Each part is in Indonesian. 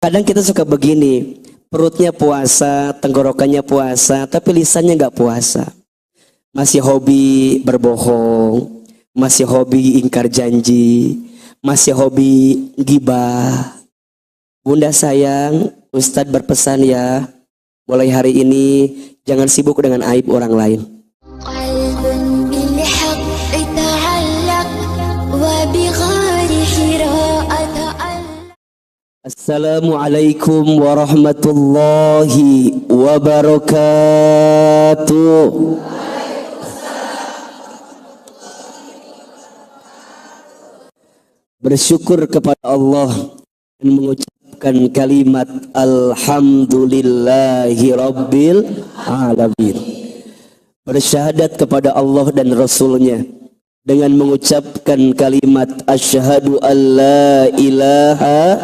Kadang kita suka begini, perutnya puasa, tenggorokannya puasa, tapi lisannya nggak puasa. Masih hobi berbohong, masih hobi ingkar janji, masih hobi gibah. Bunda sayang, Ustadz berpesan ya, mulai hari ini jangan sibuk dengan aib orang lain. Assalamualaikum warahmatullahi wabarakatuh. Bersyukur kepada Allah dan mengucapkan kalimat alhamdulillahi rabbil alamin. Bersyahadat kepada Allah dan Rasulnya dengan mengucapkan kalimat asyhadu an la ilaha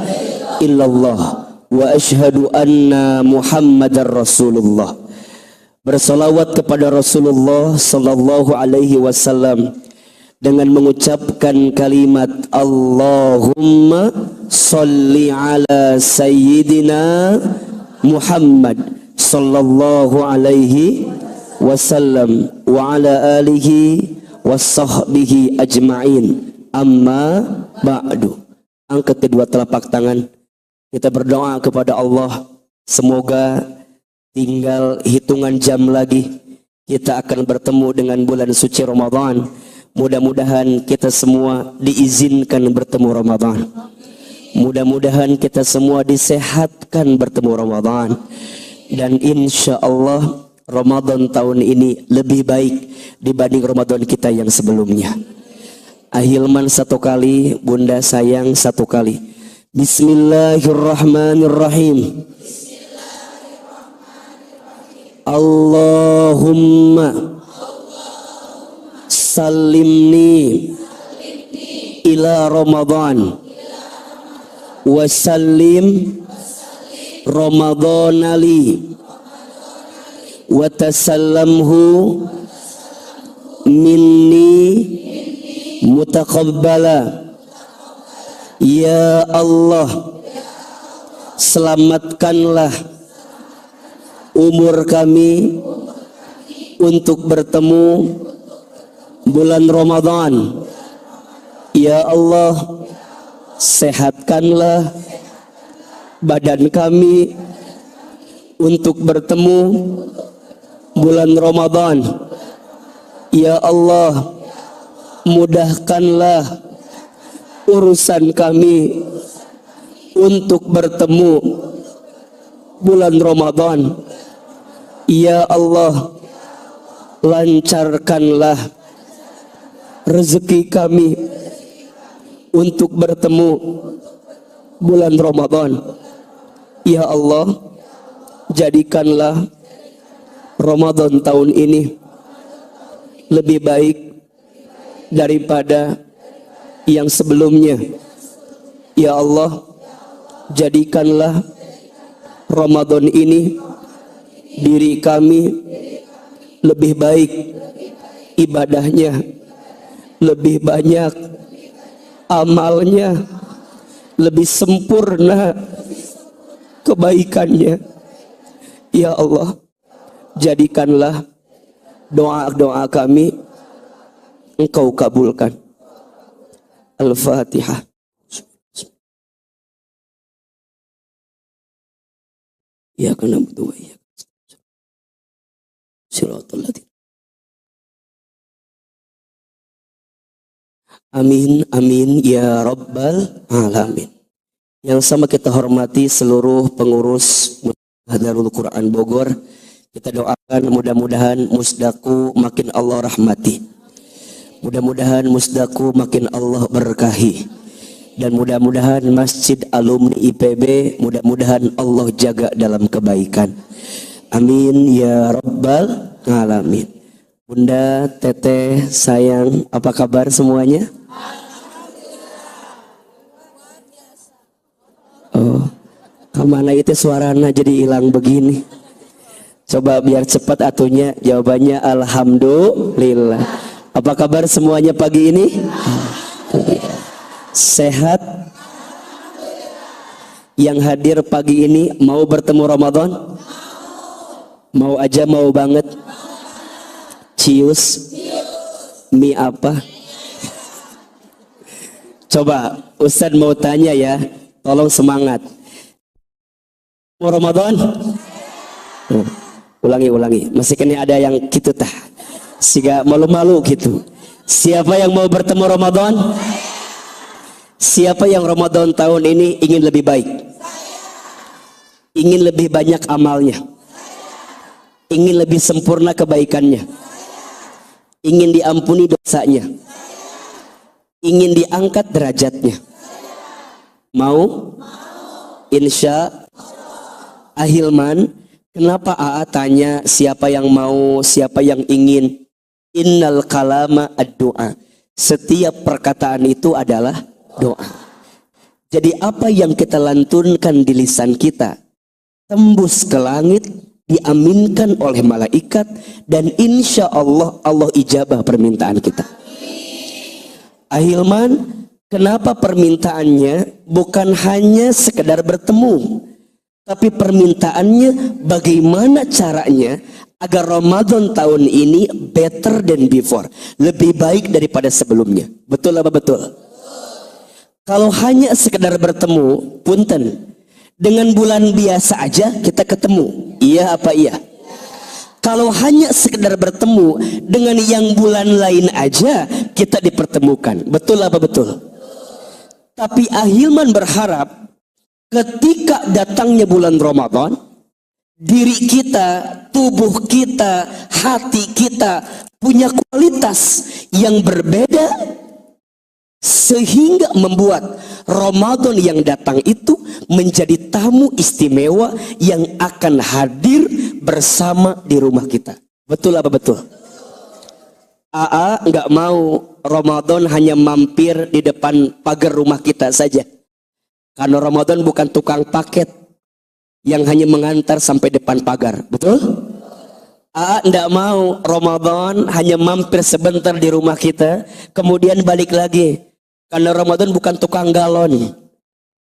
illallah wa asyhadu anna Muhammadar Rasulullah. Bersalawat kepada Rasulullah sallallahu alaihi wasallam dengan mengucapkan kalimat Allahumma sholli ala sayyidina Muhammad sallallahu alaihi wasallam wa ala alihi wasahbihi ajma'in. Amma ba'du. Angkat kedua telapak tangan, kita berdoa kepada Allah, semoga tinggal hitungan jam lagi kita akan bertemu dengan bulan suci Ramadan. Mudah-mudahan kita semua diizinkan bertemu Ramadan. Mudah-mudahan kita semua disehatkan bertemu Ramadan. Dan insya Allah Ramadan tahun ini lebih baik dibanding Ramadan kita yang sebelumnya. Ahilman satu kali, Bunda sayang satu kali. Bismillahirrahmanirrahim. Allahumma salimni ila Ramadan wa sallim Ramadan li wa tasallamhu minni mutaqabbala. Ya Allah, selamatkanlah umur kami untuk bertemu bulan Ramadan. Ya Allah, sehatkanlah badan kami untuk bertemu bulan Ramadan. Ya Allah, mudahkanlah urusan kami untuk bertemu bulan Ramadan. Ya Allah, lancarkanlah rezeki kami untuk bertemu bulan Ramadan. Ya Allah, jadikanlah Ramadan tahun ini lebih baik daripada yang sebelumnya. Ya Allah, jadikanlah Ramadan ini diri kami lebih baik ibadahnya, lebih banyak amalnya, lebih sempurna kebaikannya. Ya Allah, jadikanlah doa-doa kami Engkau kabulkan. Al-Fatihah. Ya kana butuh ya. Siratal ladzina. Amin amin ya rabbal alamin. Yang sama kita hormati seluruh pengurus Hadarul Quran Bogor. Kita doakan mudah-mudahan Musdaku makin Allah rahmati. Mudah-mudahan Musdaku makin Allah berkahi. Dan mudah-mudahan Masjid Alumni IPB mudah-mudahan Allah jaga dalam kebaikan. Amin ya rabbal alamin. Bunda, Teteh, sayang, apa kabar semuanya? Oh, kemana itu suaranya jadi hilang begini? Coba biar cepat atunya, jawabannya alhamdulillah. Apa kabar semuanya pagi ini? Sehat? Yang hadir pagi ini mau bertemu Ramadan? Mau aja, mau banget. Cius. Mie apa? Coba Ustadz mau tanya ya, tolong semangat. Mau Ramadan? Ulangi. Masih kena ada yang gitu tah. Siga malu-malu gitu. Siapa yang mau bertemu Ramadan? Siapa yang Ramadan tahun ini ingin lebih baik? Ingin lebih banyak amalnya? Ingin lebih sempurna kebaikannya? Ingin diampuni dosanya? Ingin diangkat derajatnya? Mau? Insya Ahilman, kenapa AA tanya siapa yang mau, siapa yang ingin? Innal kalama ad-doa. Setiap perkataan itu adalah doa. Jadi apa yang kita lantunkan di lisan kita tembus ke langit, diaminkan oleh malaikat, dan insya Allah Allah ijabah permintaan kita. Ahilman, kenapa permintaannya bukan hanya sekedar bertemu, tapi permintaannya bagaimana caranya agar Ramadan tahun ini better than before, lebih baik daripada sebelumnya. Betul apa betul? Kalau hanya sekedar bertemu, punten, dengan bulan biasa aja kita ketemu, iya apa iya? Kalau hanya sekedar bertemu dengan yang bulan lain aja kita dipertemukan, betul apa betul? Tapi Ahilman berharap ketika datangnya bulan Ramadan, diri kita, tubuh kita, hati kita punya kualitas yang berbeda, sehingga membuat Ramadan yang datang itu menjadi tamu istimewa yang akan hadir bersama di rumah kita. Betul apa betul? AA nggak mau Ramadan hanya mampir di depan pagar rumah kita saja, karena Ramadan bukan tukang paket yang hanya mengantar sampai depan pagar. Betul? Nggak mau Ramadan hanya mampir sebentar di rumah kita kemudian balik lagi, karena Ramadan bukan tukang galon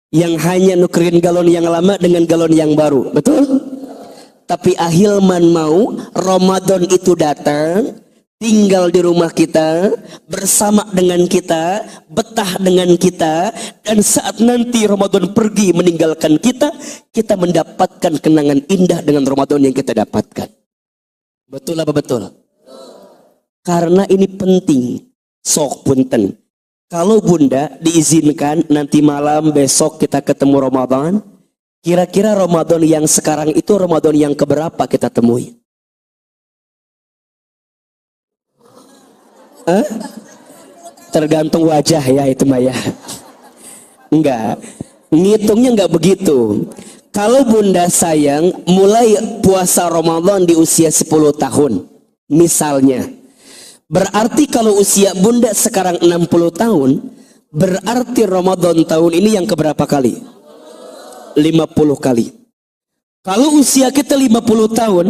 yang hanya nukerin galon yang lama dengan galon yang baru. Betul? Tapi Ahilman mau Ramadan itu datang, tinggal di rumah kita, bersama dengan kita, betah dengan kita, dan saat nanti Ramadan pergi meninggalkan kita, kita mendapatkan kenangan indah dengan Ramadan yang kita dapatkan. Betul apa betul? Karena ini penting. Sok punten. Kalau Bunda diizinkan nanti malam besok kita ketemu Ramadan, kira-kira Ramadan yang sekarang itu Ramadan yang keberapa kita temui? Tergantung wajah ya itu Maya. Enggak, ngitungnya enggak begitu. Kalau Bunda sayang mulai puasa Ramadan di usia 10 tahun misalnya, berarti kalau usia Bunda sekarang 60 tahun, berarti Ramadan tahun ini yang keberapa kali? 50 kali. Kalau usia kita 50 tahun,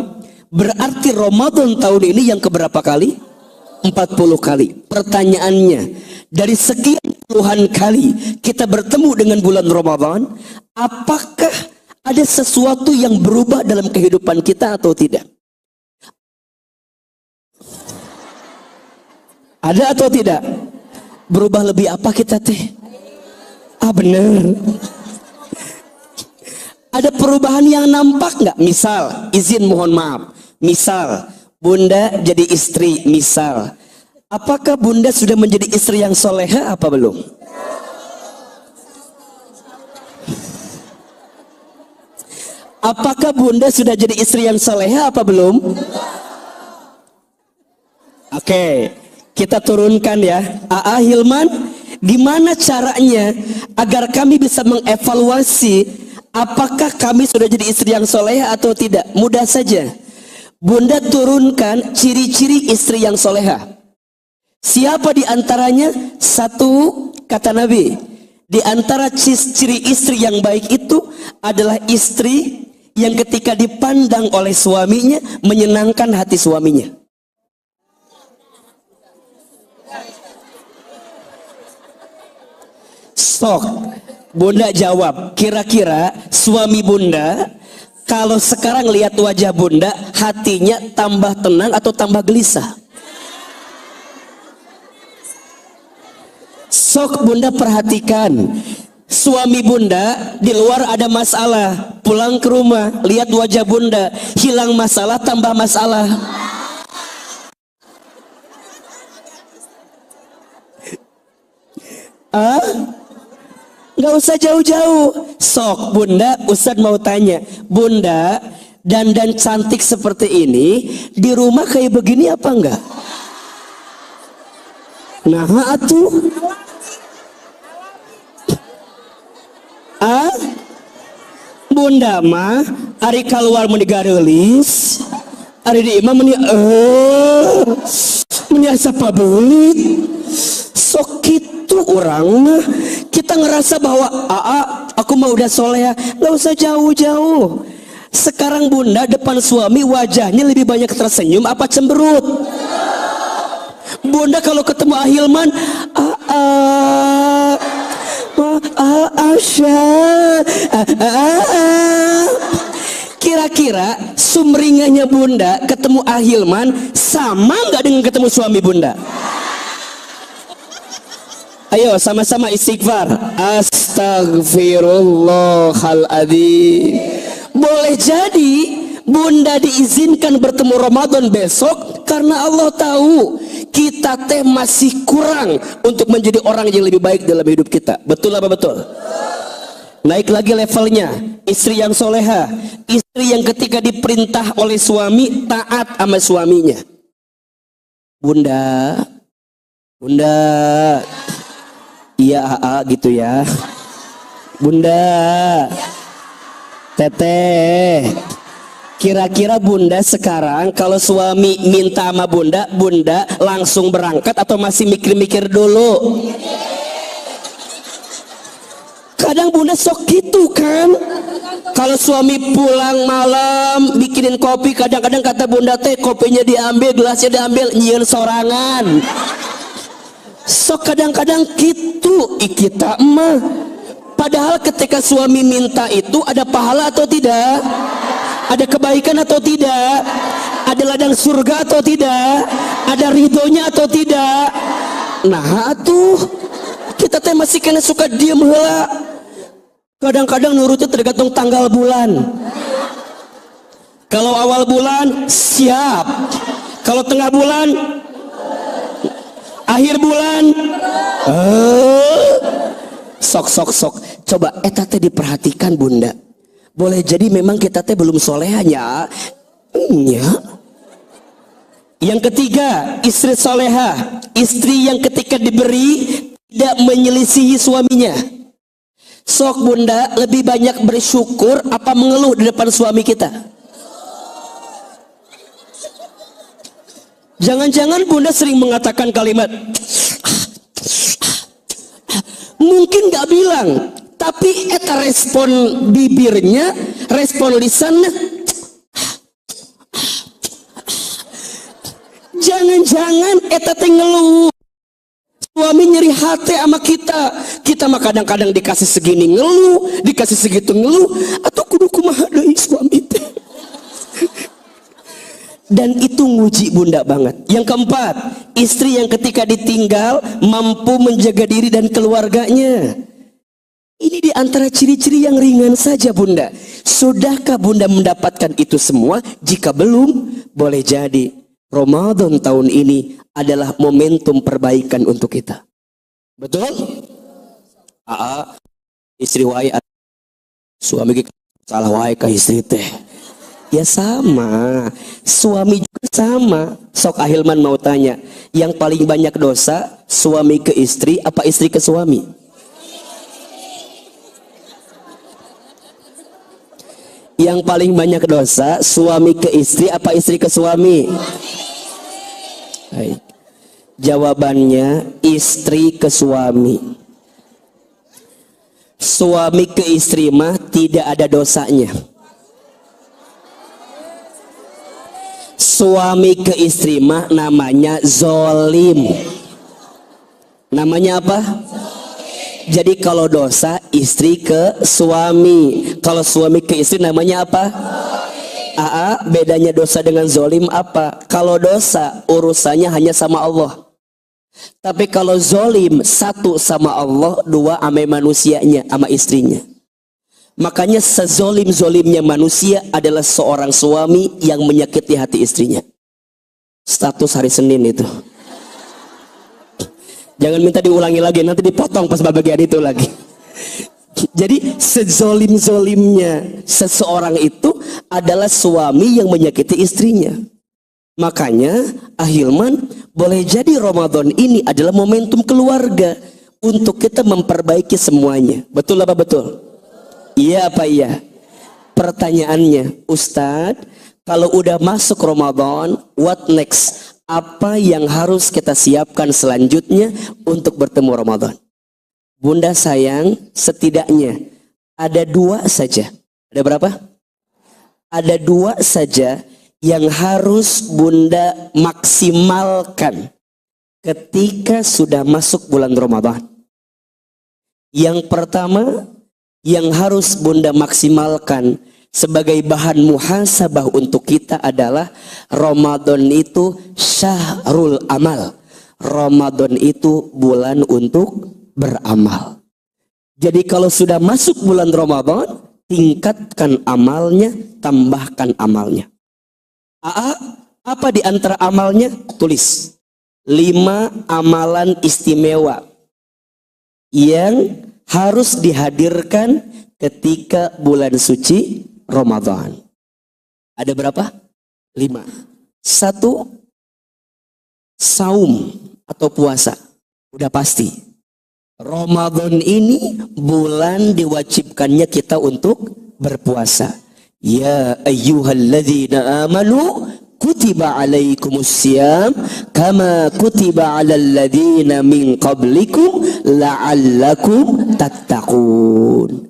berarti Ramadan tahun ini yang keberapa kali? 40 kali. Pertanyaannya, dari sekian puluhan kali kita bertemu dengan bulan Ramadan, apakah ada sesuatu yang berubah dalam kehidupan kita atau tidak? Ada atau tidak? Berubah lebih apa kita teh? Benar. Ada perubahan yang nampak nggak? Misal, izin mohon maaf. Misal, Bunda jadi istri, misal. Apakah Bunda sudah menjadi istri yang soleha apa belum? Apakah Bunda sudah jadi istri yang soleha apa belum? Oke, kita turunkan ya. Hilman, gimana caranya agar kami bisa mengevaluasi apakah kami sudah jadi istri yang soleha atau tidak? Mudah saja. Bunda turunkan ciri-ciri istri yang soleha. Siapa di antaranya? Satu, kata Nabi, di antara ciri istri yang baik itu adalah istri yang ketika dipandang oleh suaminya menyenangkan hati suaminya. Sok, Bunda jawab, kira-kira suami Bunda kalau sekarang lihat wajah Bunda, hatinya tambah tenang atau tambah gelisah? Sok Bunda perhatikan, suami Bunda di luar ada masalah, pulang ke rumah lihat wajah Bunda, hilang masalah tambah masalah. Nggak usah jauh-jauh. Sok Bunda, Ustadz mau tanya, Bunda dandan cantik seperti ini di rumah kayak begini apa enggak? Nah atuh. Bunda mah ari keluar meni garelis, ari di imam meni asa pabelit. Sok gitu orang mah kita ngerasa bahwa aku mah udah soleha, nggak usah jauh-jauh. Sekarang Bunda depan suami wajahnya lebih banyak tersenyum apa cemberut? Bunda kalau ketemu Ahilman kira-kira sumringahnya Bunda ketemu Ahilman sama nggak dengan ketemu suami Bunda? Ayo sama-sama istighfar. Astagfirullahaladzim. Boleh jadi Bunda diizinkan bertemu Ramadan besok karena Allah tahu kita teh masih kurang untuk menjadi orang yang lebih baik dalam hidup kita. Betul apa betul? Naik lagi levelnya, istri yang soleha, istri yang ketika diperintah oleh suami taat sama suaminya. Bunda, iya gitu ya. Bunda, teteh, kira-kira Bunda sekarang kalau suami minta sama Bunda, Bunda langsung berangkat atau masih mikir-mikir dulu? Kadang Bunda sok gitu kan. Kalau suami pulang malam bikinin kopi, kadang-kadang kata Bunda teh kopinya diambil, gelasnya diambil, nyieun sorangan. Sok kadang-kadang gitu kita mah. Padahal ketika suami minta itu ada pahala atau tidak? Ada kebaikan atau tidak? Ada ladang surga atau tidak? Ada ridhonya atau tidak? Nah tuh kita teh masih kena suka diem heula. Kadang-kadang nurutnya tergantung tanggal bulan. Kalau awal bulan siap, kalau tengah bulan, akhir bulan sok. Coba eta teh diperhatikan Bunda. Boleh jadi memang kita teh belum solehanya. Yang ketiga, istri soleha, istri yang ketika diberi tidak menyelisihi suaminya. Sok Bunda lebih banyak bersyukur apa mengeluh di depan suami kita? Jangan-jangan Bunda sering mengatakan kalimat mungkin gak bilang, tapi eta respon bibirnya, respon lisannya, jangan-jangan eta teh ngeluh. Suami nyeri hati sama kita mah kadang-kadang dikasih segini ngeluh, dikasih segitu ngeluh, atau kudu kumaha deui suami teh. Dan itu nguji Bunda banget. Yang keempat, istri yang ketika ditinggal mampu menjaga diri dan keluarganya. Ini di antara ciri-ciri yang ringan saja Bunda. Sudahkah Bunda mendapatkan itu semua? Jika belum, boleh jadi Ramadan tahun ini adalah momentum perbaikan untuk kita. Betul? Istri wae suami salah wae ka istri teh. Ya sama, suami juga sama. Sok Ahilman mau tanya, yang paling banyak dosa suami ke istri apa istri ke suami? Yang paling banyak dosa suami ke istri apa istri ke suami? Baik. Jawabannya istri ke suami. Suami ke istri mah tidak ada dosanya. Suami ke istri mah namanya zolim. Namanya apa? Jadi kalau dosa istri ke suami, kalau suami ke istri namanya apa? Aa, bedanya dosa dengan zolim apa? Kalau dosa urusannya hanya sama Allah. Tapi kalau zolim, satu sama Allah, dua sama manusianya, sama istrinya. Makanya sezolim-zolimnya manusia adalah seorang suami yang menyakiti hati istrinya. Status hari Senin itu. Jangan minta diulangi lagi, nanti dipotong pas bagian itu lagi. Jadi sezolim-zolimnya seseorang itu adalah suami yang menyakiti istrinya. Makanya Ahilman, boleh jadi Ramadan ini adalah momentum keluarga untuk kita memperbaiki semuanya. Betul apa betul? Iya apa iya? Pertanyaannya, Ustadz, kalau udah masuk Ramadan, what next? Apa yang harus kita siapkan selanjutnya untuk bertemu Ramadan? Bunda sayang, setidaknya ada dua saja. Ada berapa? Ada dua saja yang harus Bunda maksimalkan ketika sudah masuk bulan Ramadan. Yang pertama yang harus Bunda maksimalkan sebagai bahan muhasabah untuk kita adalah Ramadan itu syahrul amal. Ramadan itu bulan untuk beramal. Jadi kalau sudah masuk bulan Ramadan, tingkatkan amalnya, tambahkan amalnya. Apa di antara amalnya? Tulis 5 amalan istimewa yang harus dihadirkan ketika bulan suci Ramadan. Ada berapa? 5. 1, saum atau puasa. Udah pasti. Ramadan ini bulan diwajibkannya kita untuk berpuasa. Ya ayyuhalladzina amanu kutiba alaikumussyam kama kutiba alal ladzina min qablikum la'allakum tattaqun.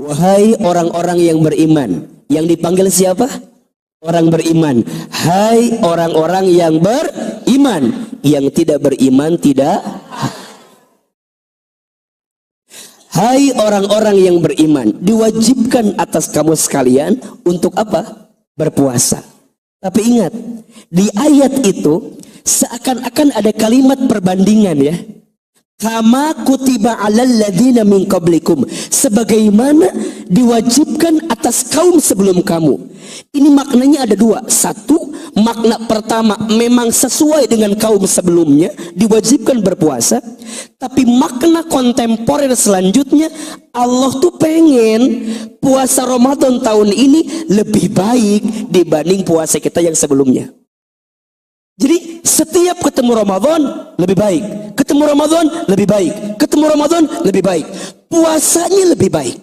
Wahai orang-orang yang beriman. Yang dipanggil siapa? Orang beriman. Hai orang-orang yang beriman. Yang tidak beriman tidak. Hai orang-orang yang beriman, diwajibkan atas kamu sekalian untuk apa? Berpuasa. Tapi ingat, di ayat itu seakan-akan ada kalimat perbandingan ya. Kama kutiba alal ladzina min qablikum, sebagaimana diwajibkan atas kaum sebelum kamu. Ini maknanya ada dua. Satu, makna pertama memang sesuai dengan kaum sebelumnya, diwajibkan berpuasa. Tapi makna kontemporer selanjutnya, Allah tuh pengen puasa Ramadan tahun ini lebih baik dibanding puasa kita yang sebelumnya. Jadi setiap ketemu Ramadan lebih baik, ketemu Ramadan lebih baik, ketemu Ramadan lebih baik, puasanya lebih baik.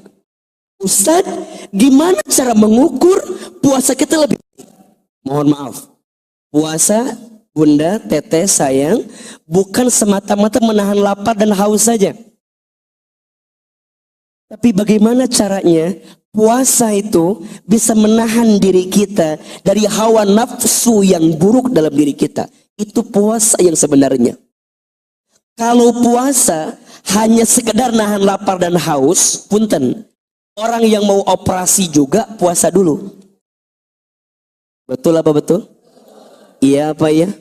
Ustadz, gimana cara mengukur puasa kita lebih baik? Mohon maaf, puasa Bunda, Teteh, sayang, bukan semata-mata menahan lapar dan haus saja. Tapi bagaimana caranya puasa itu bisa menahan diri kita dari hawa nafsu yang buruk dalam diri kita. Itu puasa yang sebenarnya. Kalau puasa hanya sekedar nahan lapar dan haus, punten, orang yang mau operasi juga puasa dulu. Betul apa betul? Iya apa ya?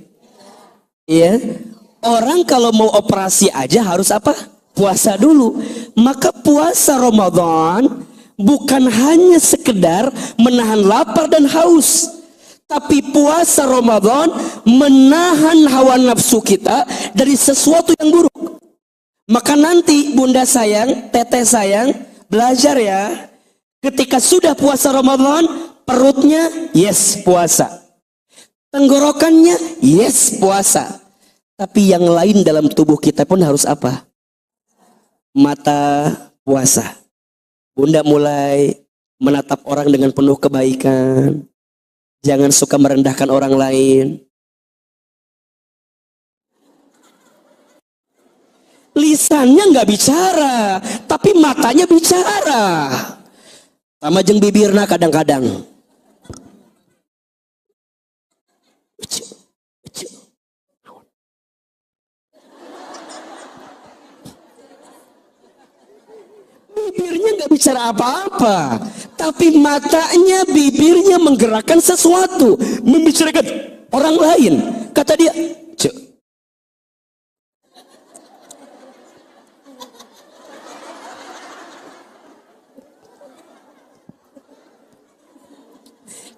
Iya. Orang kalau mau operasi aja harus apa? Puasa dulu. Maka puasa Ramadan bukan hanya sekedar menahan lapar dan haus, tapi puasa Ramadan menahan hawa nafsu kita dari sesuatu yang buruk. Maka nanti Bunda sayang, Teteh sayang, belajar ya. Ketika sudah puasa Ramadan, perutnya yes puasa, tenggorokannya yes puasa. Tapi yang lain dalam tubuh kita pun harus apa? Mata puasa. Bunda mulai menatap orang dengan penuh kebaikan. Jangan suka merendahkan orang lain. Lisannya nggak bicara, tapi matanya bicara. Sama jeng bibirna kadang-kadang. bicara apa-apa, tapi matanya, bibirnya menggerakkan sesuatu, membicarakan orang lain. Kata dia, "Cek,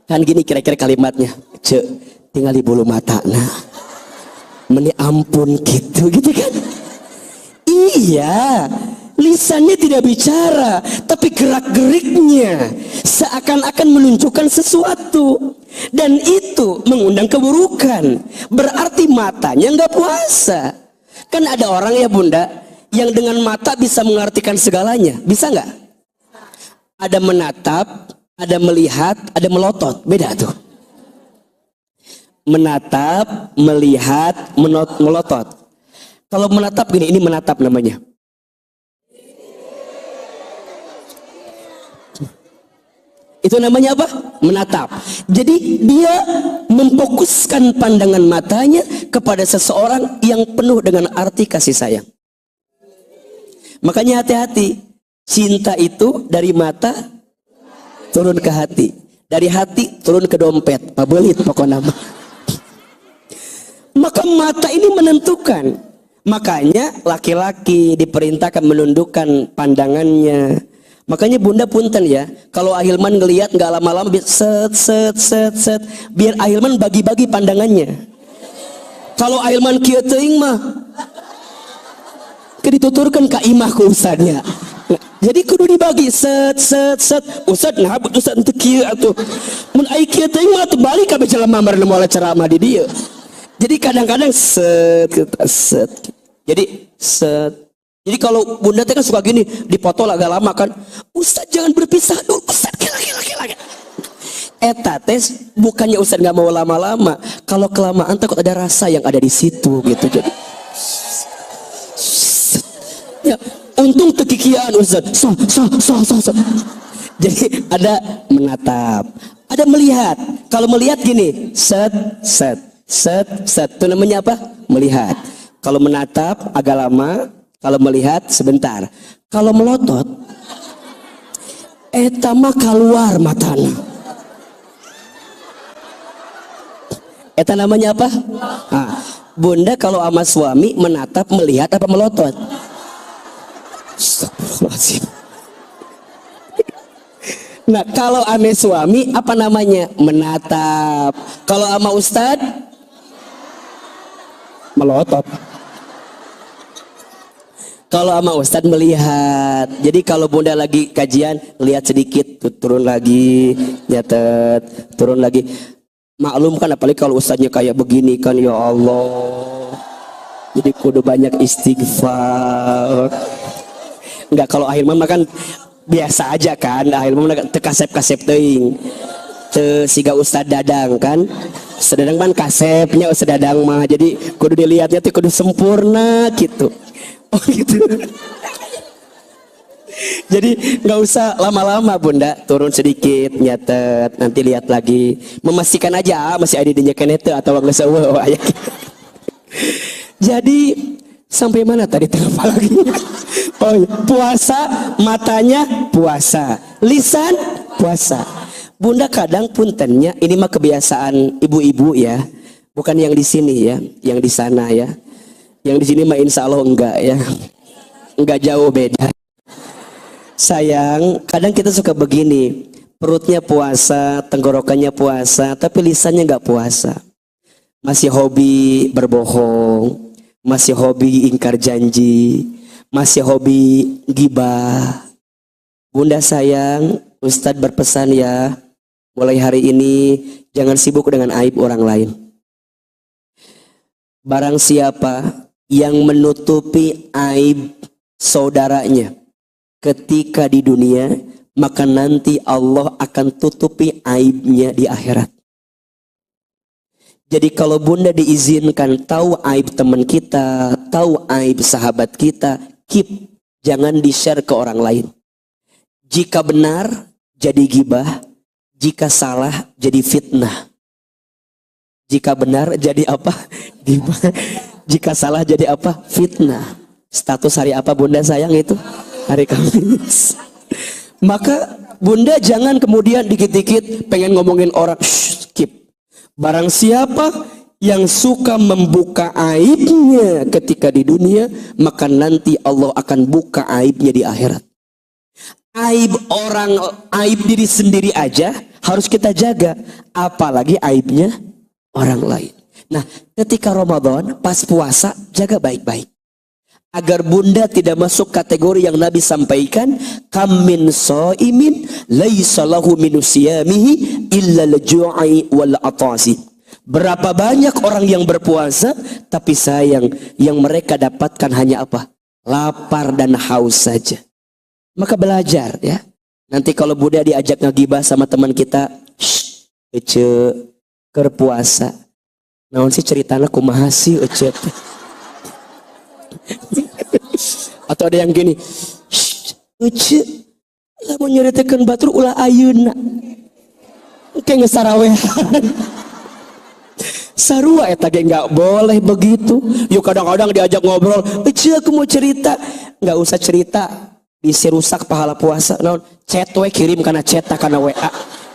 kan gini kira-kira kalimatnya, cek tinggal di bulu mata nah meni ampun gitu kan." Iya, lisannya tidak bicara, tapi gerak-geriknya seakan-akan menunjukkan sesuatu, dan itu mengundang keburukan. Berarti matanya nggak puasa. Kan ada orang ya bunda yang dengan mata bisa mengartikan segalanya, bisa nggak? Ada menatap, ada melihat, ada melotot, beda tuh. Menatap, melihat, melotot. Kalau menatap gini, ini menatap namanya. Itu namanya apa? Menatap. Jadi dia memfokuskan pandangan matanya kepada seseorang yang penuh dengan arti kasih sayang. Makanya hati-hati, cinta itu dari mata turun ke hati, dari hati turun ke dompet, pabelit pokoknya. Maka mata ini menentukan. Makanya laki-laki diperintahkan menundukkan pandangannya. Makanya bunda punten ya, kalau Ahilman ngelihat nggak lama-lama set, biar Ahilman bagi-bagi pandangannya. Kalau Ahilman kieu teuing mah dituturkan ka imah ku ustadnya. Jadi kudu dibagi set. Ustad nah ustad teu kieu atuh. Mun ai kieu teuing mah teu balik ka jelema meureun moal ceramah di dieu. Jadi kadang-kadang set. Jadi set. Jadi kalau bunda teh kan suka gini, dipoto agak lama kan. Ustad jangan berpisah dulu, Ustad gila. Eta tes bukannya Ustad nggak mau lama-lama. Kalau kelamaan takut ada rasa yang ada di situ gitu. Jadi ya, untung tekikian Ustad. So. Jadi ada menatap, ada melihat. Kalau melihat gini, set. Itu namanya apa? Melihat. Kalau menatap agak lama, kalau melihat sebentar. Kalau melotot, eta mah keluar matana. Eta namanya apa? Nah, bunda kalau sama suami menatap, melihat apa melotot? Astagfirullahaladzim. Nah kalau ame suami apa namanya? Menatap. Kalau sama ustad melotot. Kalau sama ustad melihat. Jadi kalau bunda lagi kajian lihat sedikit, turun lagi, nyatet, turun lagi. Maklum kan apalagi kalau ustadznya kayak begini kan, ya Allah. Jadi kudu banyak istighfar. Enggak, kalau Ahilman makan biasa aja kan. Ahilman tekasep-kasep teuing. Teu siga Ustad Dadang kan. Ustad Dadang kan kasepnya Ustad Dadang mah. Jadi kudu dilihatnya tuh kudu sempurna gitu. Oh gitu. Jadi nggak usah lama-lama bunda, turun sedikit, nyatet, nanti lihat lagi, memastikan aja masih ada di nyekenet atau nggak sewa. Jadi sampai mana tadi terlupa lagi? Oh iya. Puasa, matanya puasa, lisan puasa. Bunda kadang puntennya, ini mah kebiasaan ibu-ibu ya, bukan yang di sini ya, yang di sana ya. Yang di sini mah insya Allah enggak ya, enggak jauh beda. Sayang, kadang kita suka begini, perutnya puasa, tenggorokannya puasa, tapi lisannya enggak puasa. Masih hobi berbohong, masih hobi ingkar janji, masih hobi gibah. Bunda sayang, Ustadz berpesan ya, mulai hari ini jangan sibuk dengan aib orang lain. Barang siapa yang menutupi aib saudaranya ketika di dunia, maka nanti Allah akan tutupi aibnya di akhirat. Jadi kalau bunda diizinkan tahu aib teman kita, tahu aib sahabat kita, keep, jangan di-share ke orang lain. Jika benar jadi gibah, jika salah jadi fitnah. Jika benar jadi apa? Gibah. Jika salah jadi apa? Fitnah. Status hari apa bunda sayang itu? Hari Kamis. Maka bunda jangan kemudian dikit-dikit pengen ngomongin orang. Shh, skip. Barang siapa yang suka membuka aibnya ketika di dunia, maka nanti Allah akan buka aibnya di akhirat. Aib orang, aib diri sendiri aja harus kita jaga, apalagi aibnya orang lain. Nah, ketika Ramadan pas puasa jaga baik-baik agar bunda tidak masuk kategori yang Nabi sampaikan, kam min shaimin laisa lahu min siyamihi illa al-ju'i wal atasi. Berapa banyak orang yang berpuasa tapi sayang yang mereka dapatkan hanya apa? Lapar dan haus saja. Maka belajar ya. Nanti kalau bunda diajak ngegibah sama teman kita, ece keur puasa. Naon sih ceritana kumaha sih ece? Atau ada yang gini, ece lamun nyeritakeun batur ulah ayeuna. Kayak ngesarawehan. Sarua eta ge enggak boleh begitu. Yuk kadang-kadang diajak ngobrol, ece aku mau cerita. Enggak usah cerita. Bisa rusak pahala puasa. Naon chat we kirim kana chat kana WA.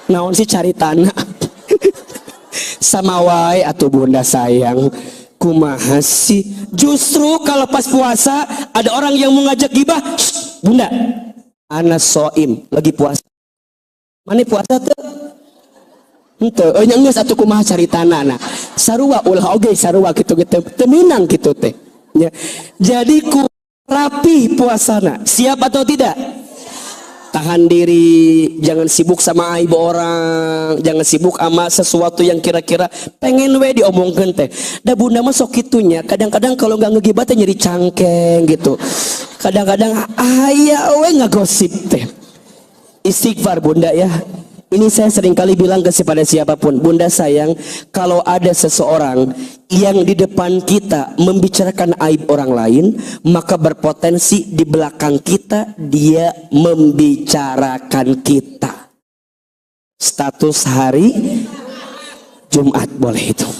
Naon sih caritana. Sama wae atuh bunda sayang. Kumaha sih? Justru kalau pas puasa ada orang yang mau ngajak gibah, bunda, ana soim lagi puasa. Mana puasa tuh? Henteu, geus atuh kumaha caritana. Nah, sarua ulah oge sarua gitu-gitu. Teminang gitu teh. Ya. Jadi rapi puasana. Siap atau tidak? Tahan diri, jangan sibuk sama aib orang, jangan sibuk sama sesuatu yang kira-kira pengen we diomongkeun teh. Da bunda mah sok kitunya. Kadang-kadang kalau nggak ngegibah teh nyeri cangkeng gitu. Kadang-kadang aya we ngagosip teh. Istighfar bunda ya. Ini saya sering kali bilang kepada siapapun, bunda sayang, kalau ada seseorang yang di depan kita membicarakan aib orang lain, maka berpotensi di belakang kita dia membicarakan kita. Status hari Jumat boleh itu.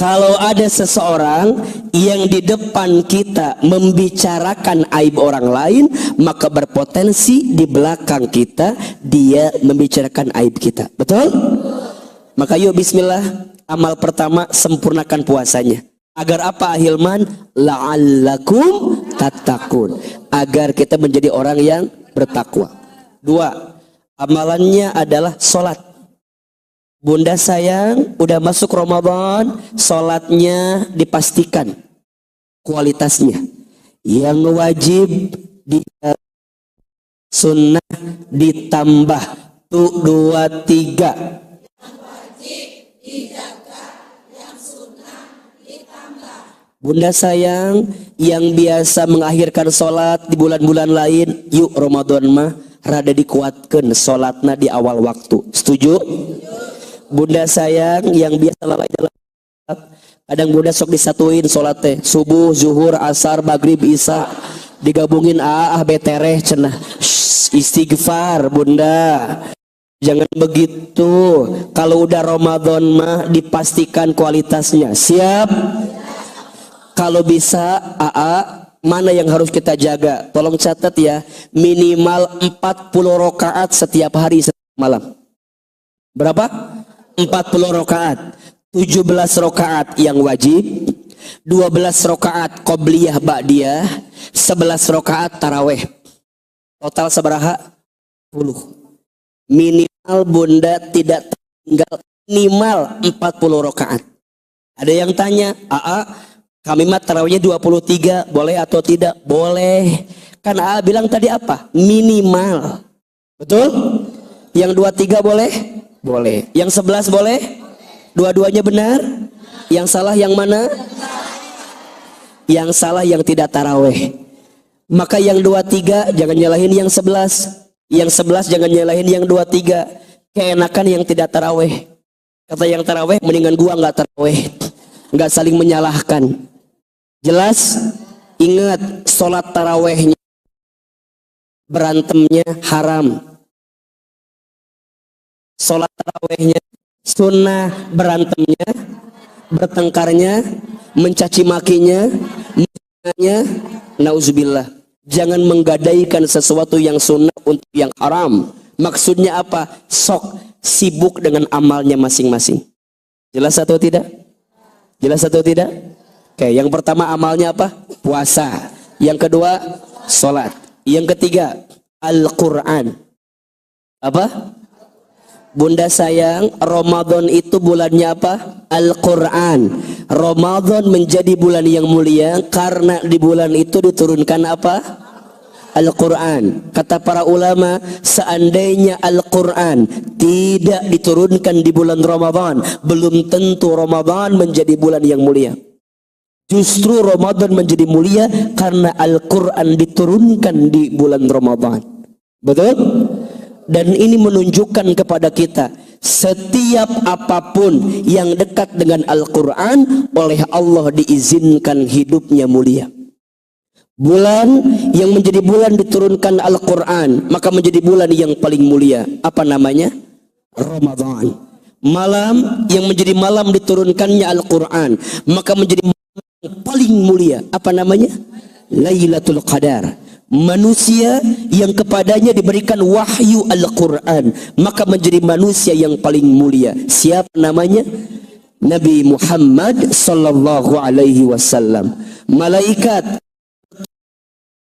Kalau ada seseorang yang di depan kita membicarakan aib orang lain, maka berpotensi di belakang kita dia membicarakan aib kita. Betul? Maka yuk bismillah, amal pertama sempurnakan puasanya. Agar apa Ahilman? La'allakum tattaqun. Agar kita menjadi orang yang bertakwa. 2, amalannya adalah sholat. Bunda sayang, udah masuk Ramadan, sholatnya dipastikan kualitasnya. Yang wajib di sunnah ditambah tuh 2, 3. Bunda sayang, yang biasa mengakhirkan sholat di bulan-bulan lain, yuk Ramadan mah rada dikuatkan sholatnya di awal waktu. Setuju? Bunda sayang, yang biasa lalai dalam kadang bunda sok disatuin sholat teh subuh, zuhur, asar, maghrib, isya digabungin betereh cenah. Istighfar bunda, jangan begitu. Kalau udah Ramadan mah dipastikan kualitasnya. Siap? Kalau bisa mana yang harus kita jaga? Tolong catat ya, minimal 40 rakaat setiap hari setiap malam. Berapa? 40 rakaat. 17 rakaat yang wajib, 12 rakaat qobliyah ba'diyah, 11 rakaat taraweh. Total sabaraha? 10. Minimal bunda tidak tinggal minimal 40 rakaat. Ada yang tanya, kami mah tarawihnya 23, boleh atau tidak? Boleh. Kan bilang tadi apa? Minimal. Betul? Yang 23 boleh? Boleh. Yang 11 boleh? Dua-duanya benar? Yang salah yang mana? Yang salah yang tidak taraweh. Maka yang 23 jangan nyalahin yang 11. Yang 11 jangan nyalahin yang 23. Keenakan yang tidak taraweh. Kata yang taraweh, mendingan gua nggak taraweh. Nggak saling menyalahkan. Jelas? Ingat, sholat tarawehnya berantemnya haram. Sholat tarawehnya sunnah, berantemnya, bertengkarnya, mencaci makinya, menghinaannya, nauzubillah. Jangan menggadaikan sesuatu yang sunnah untuk yang haram. Maksudnya apa? Sok sibuk dengan amalnya masing-masing. Jelas atau tidak? Jelas atau tidak? Oke, yang pertama amalnya apa? Puasa. Yang kedua, sholat. Yang ketiga, Al-Quran. Apa? Bunda sayang, Ramadan itu bulannya apa? Al-Quran. Ramadan menjadi bulan yang mulia karena di bulan itu diturunkan apa? Al-Quran. Kata para ulama, seandainya Al-Quran tidak diturunkan di bulan Ramadan, belum tentu Ramadan menjadi bulan yang mulia. Justru Ramadan menjadi mulia karena Al-Quran diturunkan di bulan Ramadan. Betul? Dan ini menunjukkan kepada kita, setiap apapun yang dekat dengan Al-Quran oleh Allah diizinkan hidupnya mulia. Bulan yang menjadi bulan diturunkan Al-Quran, maka menjadi bulan yang paling mulia. Apa namanya? Ramadan. Malam yang menjadi malam diturunkannya Al-Quran, maka menjadi malam yang paling mulia. Apa namanya? Lailatul Qadar. Manusia yang kepadanya diberikan wahyu Al-Quran, maka menjadi manusia yang paling mulia. Siapa namanya? Nabi Muhammad sallallahu alaihi wasallam. Malaikat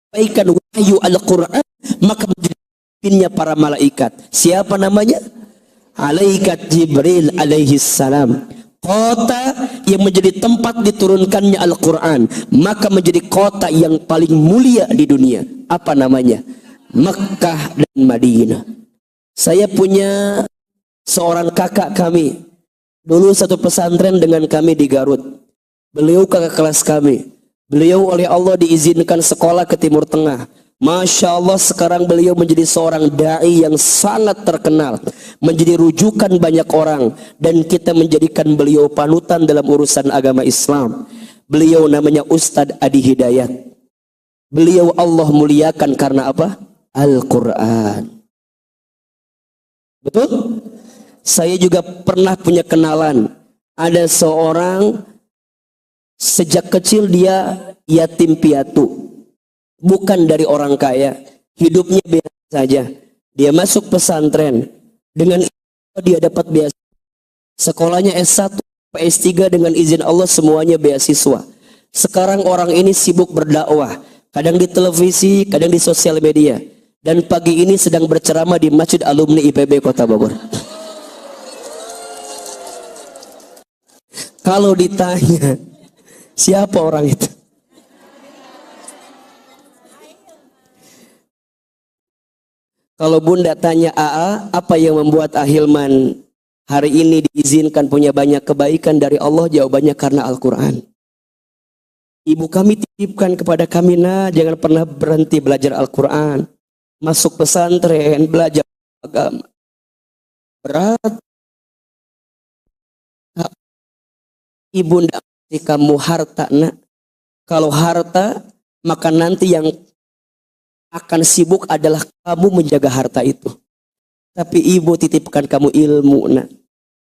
sampaikan wahyu Al-Quran, maka menjadi pimpinnya para malaikat. Siapa namanya? Malaikat Jibril alaihi salam. Kota yang menjadi tempat diturunkannya Al-Quran, maka menjadi kota yang paling mulia di dunia. Apa namanya? Mekkah dan Madinah. Saya punya seorang kakak kami, dulu satu pesantren dengan kami di Garut. Beliau kakak kelas kami. Beliau oleh Allah diizinkan sekolah ke Timur Tengah. Masya Allah, sekarang beliau menjadi seorang da'i yang sangat terkenal, menjadi rujukan banyak orang, dan kita menjadikan beliau panutan dalam urusan agama Islam. Beliau namanya Ustadz Adi Hidayat. Beliau Allah muliakan karena apa? Al-Quran. Betul? Saya juga pernah punya kenalan, ada seorang sejak kecil dia yatim piatu. Bukan dari orang kaya, hidupnya biasa saja. Dia masuk pesantren, dengan dia dapat beasiswa. Sekolahnya S1, S3 dengan izin Allah semuanya beasiswa. Sekarang orang ini sibuk berdakwah, kadang di televisi, kadang di sosial media. Dan pagi ini sedang berceramah di Masjid Alumni IPB Kota Bogor. Kalau ditanya, siapa orang itu? Kalau Bunda tanya AA, apa yang membuat Ahilman hari ini diizinkan punya banyak kebaikan dari Allah? Jawabannya karena Al-Quran. Ibu kami titipkan kepada kami, nah jangan pernah berhenti belajar Al-Quran. Masuk pesantren, belajar agama. Berat. Ibu ndak kasih kamu harta, nak. Kalau harta, maka nanti yang akan sibuk adalah kamu menjaga harta itu. Tapi ibu titipkan kamu ilmu, nak.